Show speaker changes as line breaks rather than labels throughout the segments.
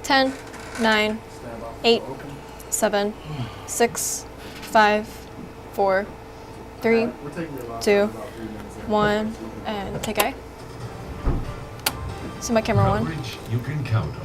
10, 9, 8, 7, 6, 5, 4, 3, 2, 1, and take A. So my camera one.
Coverage you can count on.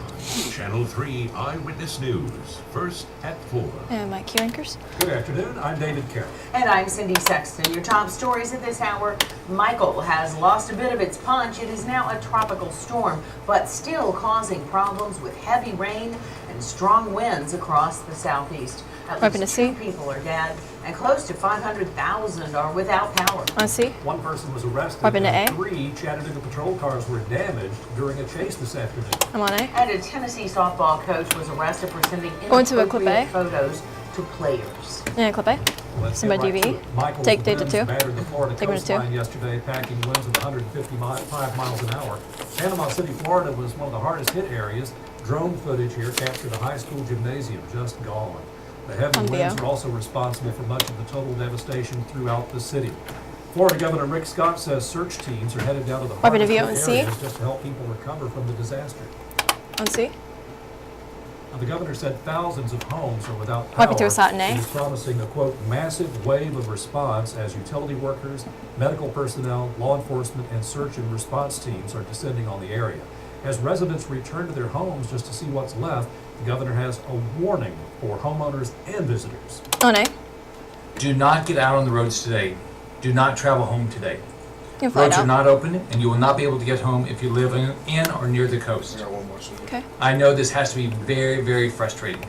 Channel 3 Eyewitness News. First at 4.
And my key anchors.
Good afternoon. I'm David Carroll.
And I'm Cindy Sexton. Your top stories at this hour. Michael has lost a bit of its punch. It is now a tropical storm, but still causing problems with heavy rain and strong winds across the southeast. At least 2 people are dead, and close to 500,000 are without power.
On C.
One person was arrested,
Weapon to
and
A.
3 Chattanooga patrol cars were damaged during a chase this afternoon.
I'm on A.
And a Tennessee softball coach was arrested for sending
Going to a clip A.
inappropriate photos to players.
And clip A.
Let's
Send
get
by
right to
DV.
it. Michael's
Take data
winds
2.
battered the Florida
Take minute 2.
coastline yesterday, packing winds of 155 miles an hour. Panama City, Florida was one of the hardest hit areas. Drone footage here captured a high school gymnasium just gone. The heavy winds are also responsible for much of the total devastation throughout the city. Florida Governor Rick Scott says search teams are headed down to the hardest hit areas just to help people recover from the disaster.
On C.
Now, the governor said thousands of homes are without power. He's promising a, quote, massive wave of response as utility workers, medical personnel, law enforcement, and search and response teams are descending on the area. As residents return to their homes just to see what's left, the governor has a warning for homeowners and visitors.
On A.
Do not get out on the roads today. Do not travel home today.
Roads
are not open, and you will not be able to get home if you live in or near the coast.
Okay.
I know this has to be very, very frustrating.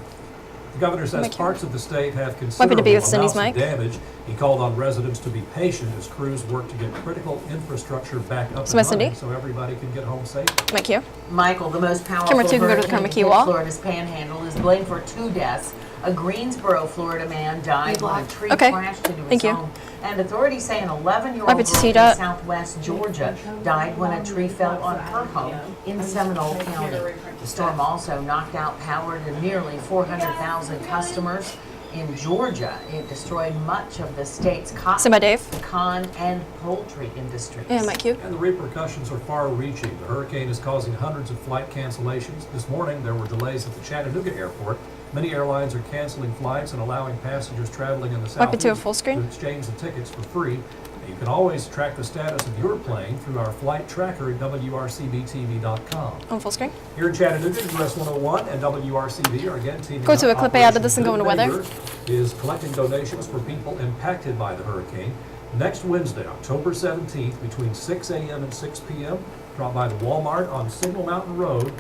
The governor says parts of the state have considerable amounts of damage. He called on residents to be patient as crews work to get critical infrastructure back up and running so everybody can get home safe.
My Q.
Michael, the most powerful hurricane to hit Florida's panhandle, is blamed for 2 deaths. A Greensboro, Florida man died when a tree crashed into his home. And authorities say an 11-year-old girl from southwest Georgia died when a tree fell on her home in Seminole County. The storm also knocked out power to nearly 400,000 customers. In Georgia, it destroyed much of the state's cotton, pecan, and poultry industries.
And my Q.
And the repercussions are far-reaching. The hurricane is causing hundreds of flight cancellations. This morning, there were delays at the Chattanooga airport. Many airlines are canceling flights and allowing passengers traveling in the southeast to exchange the tickets for free. You can always track the status of your plane through our flight tracker at WRCBTV.com.
On full screen.
Here in Chattanooga, US 101 and WRCB are again teaming
Go to a clip A out of this and go into weather.
Is collecting donations for people impacted by the hurricane. Next Wednesday, October 17th, between 6 a.m. and 6 p.m., drop by the Walmart on Signal Mountain Road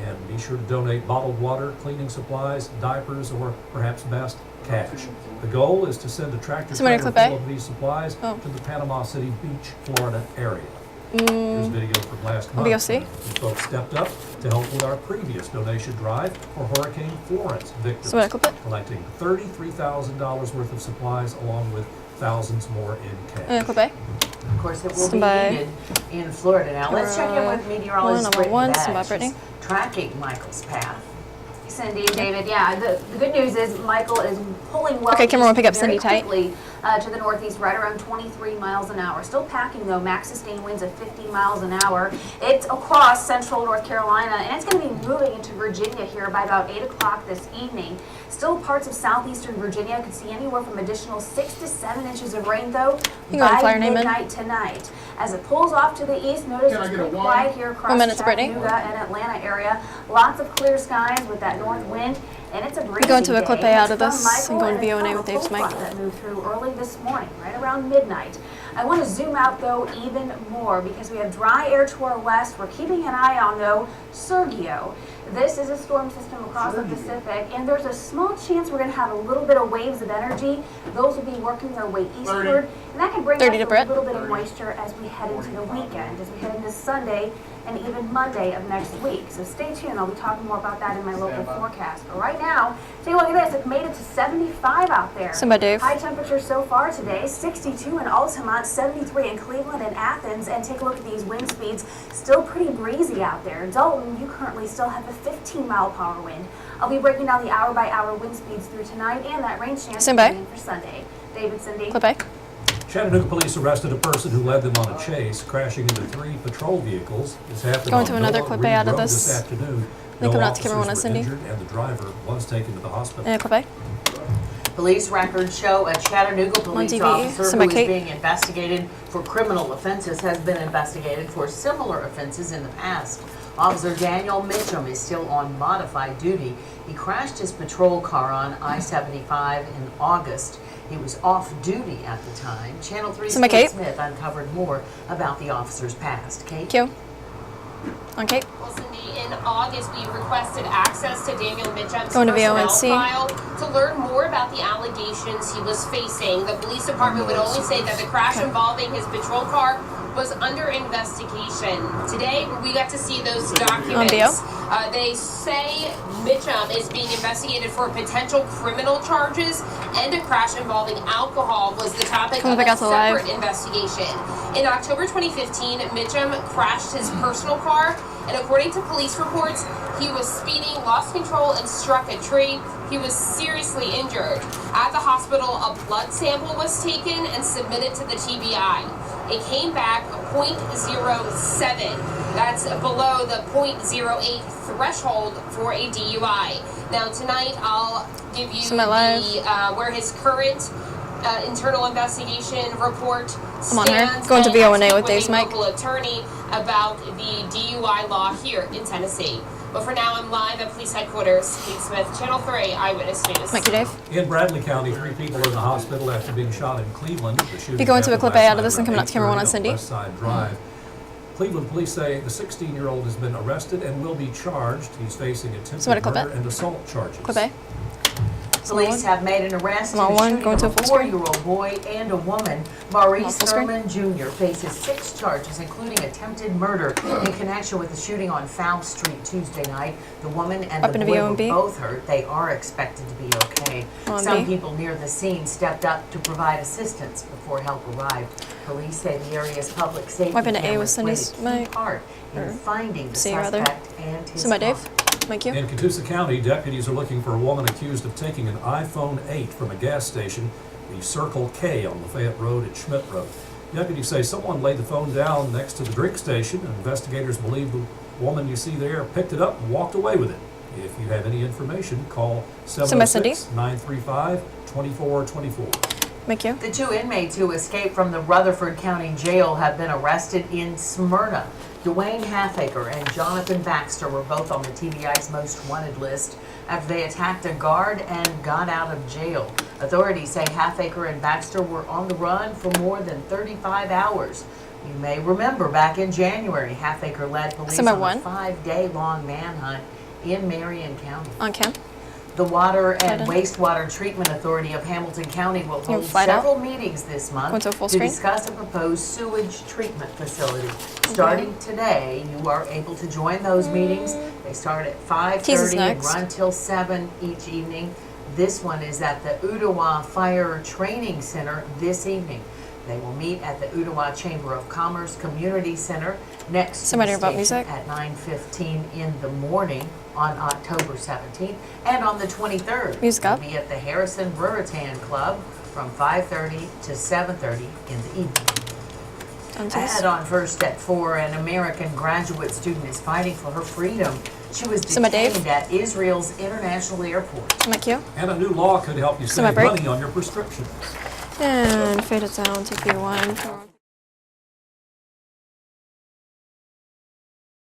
and be sure to donate bottled water, cleaning supplies, diapers, or perhaps best, cash. The goal is to send a tractor trailer full of these supplies to the Panama City Beach, Florida area. Here's video from last month. These folks stepped up to help with our previous donation drive for Hurricane Florence victims, collecting $33,000 worth of supplies along with thousands more in cash.
Of course, it will be needed in Florida. Now, let's check in with meteorologist Brittany, tracking Michael's path.
Cindy, David, yeah, the good news is Michael is pulling well
very
quickly to the northeast, right around 23 miles an hour. Still packing, though, max sustained winds of 50 miles an hour. It's across central North Carolina, and it's going to be moving into Virginia here by about 8 o'clock this evening. Still parts of southeastern Virginia could see anywhere from additional 6 to 7 inches of rain, though, by midnight tonight. As it pulls off to the east, notice it's pretty quiet here across Chattanooga and Atlanta area. Lots of clear skies with that north wind, and it's a breezy
Going to a clip A out of
day.
this and going to VO&A with Dave's mic.
That moved through early this morning, right around midnight. I want to zoom out, though, even more because we have dry air to our west. We're keeping an eye on, though, Sergio. This is a storm system across the Pacific, and there's a small chance we're going to have a little bit of waves of energy. Those will be working their way eastward, and that can bring us a little bit of moisture as we head into the weekend, as we head into Sunday and even Monday of next week. So stay tuned. I'll be talking more about that in my local forecast. But right now, take a look at this. It made it to 75 out there. High temperatures so far today, 62 in Altamont, 73 in Cleveland and Athens. And take a look at these wind speeds. Still pretty breezy out there. Dalton, you currently still have a 15-mile-per-hour wind. I'll be breaking down the hour-by-hour wind speeds through tonight and that rain chance for Sunday. David, Cindy.
Clip A.
Chattanooga police arrested a person who led them on a chase, crashing into 3 patrol vehicles. This happened
Going
on
to another
Noah
clip
Reed
out of
Road
this.
afternoon.
Link
No
them out to camera one,
officers were
Cindy.
injured, and the driver was taken to the hospital.
And clip A.
Police records show a Chattanooga police
TV,
officer
some
who
of
is
Kate.
being investigated for criminal offenses has been investigated for similar offenses in the past. Officer Daniel Mitchum is still on modified duty. He crashed his patrol car on I-75 in August. He was off duty at the time. Channel 3's
Some of
Kate
Kate.
Smith uncovered more about the officer's past. Kate?
Q. On Kate.
Well, Cindy, in August, we requested access to Daniel Mitchum's
Going to
personnel
VONC.
file to learn more about the allegations he was facing. The police department would only say that the crash involving his patrol car was under investigation. Today, we got to see those documents. They say Mitchum is being investigated for potential criminal charges, and a crash involving alcohol was the topic of a separate investigation. In October 2015, Mitchum crashed his personal car, and according to police reports, he was speeding, lost control, and struck a tree. He was seriously injured. At the hospital, a blood sample was taken and submitted to the TBI. It came back 0.07. That's below the 0.08 threshold for a DUI. Now tonight, I'll give you where his current internal investigation report stands.
I'm on her. Going to VONA with Dave's mic.
Local attorney about the DUI law here in Tennessee. But for now, I'm live at police headquarters. Kate Smith, Channel 3 Eyewitness News.
Thank you, Dave.
In Bradley County, 3 people are in the hospital after being shot in Cleveland. The shooting
Be going to a
happened
clip
last
A out of
night
this and coming
around
out to camera one on
8:30
Cindy.
West Side Drive. Cleveland police say the 16-year-old has been arrested and will be charged. He's facing attempted murder and assault charges.
Clip A.
Police have made an arrest in
I'm on
the
one,
shooting
going to
of
a
a
full screen.
4-year-old boy and a woman. Maurice
full screen.
Thurman Jr. faces 6 charges, including attempted murder in connection with the shooting on Foul Street Tuesday night. The woman and
Up
the
into
boy were
VONB.
both hurt. They are expected to be okay.
On
Some
B.
people near the scene stepped up to provide assistance before help arrived. Police say the area's public safety
Wipe into A with
cameras played a
Cindy's
key
mic.
part in finding the
C, rather.
suspect and his
So my Dave.
car.
Thank you.
In Catoosa County, deputies are looking for a woman accused of taking an iPhone 8 from a gas station, the Circle K on Lafayette Road at Schmidt Road. Deputies say someone laid the phone down next to the drink station, and investigators believe the woman you see there picked it up and walked away with it. If you have any information, call 706-935-2424.
Thank you.
The 2 inmates who escaped from the Rutherford County Jail have been arrested in Smyrna. Dwayne Halfaker and Jonathan Baxter were both on the TBI's most wanted list after they attacked a guard and got out of jail. Authorities say Halfaker and Baxter were on the run for more than 35 hours. You may remember back in January, Halfaker led police on a 5-day-long manhunt in Marion County.
On cam.
The Water and Wastewater Treatment Authority of Hamilton County will hold several meetings this month to discuss a proposed sewage treatment facility. Starting today, you are able to join those meetings. They start at 5:30 and run till 7 each evening. This one is at the Ottawa Fire Training Center this evening. They will meet at the Ottawa Chamber of Commerce Community Center next to the station at 9:15 in the morning on October 17th, and on the 23rd, we'll be at the Harrison Brereton Club from 5:30 to 7:30 in the evening. Ahead on First at 4, an American graduate student is fighting for her freedom. She was detained at Israel's International Airport.
Thank you.
And a new law could help you save money on your prescriptions.
And fade it down to B1.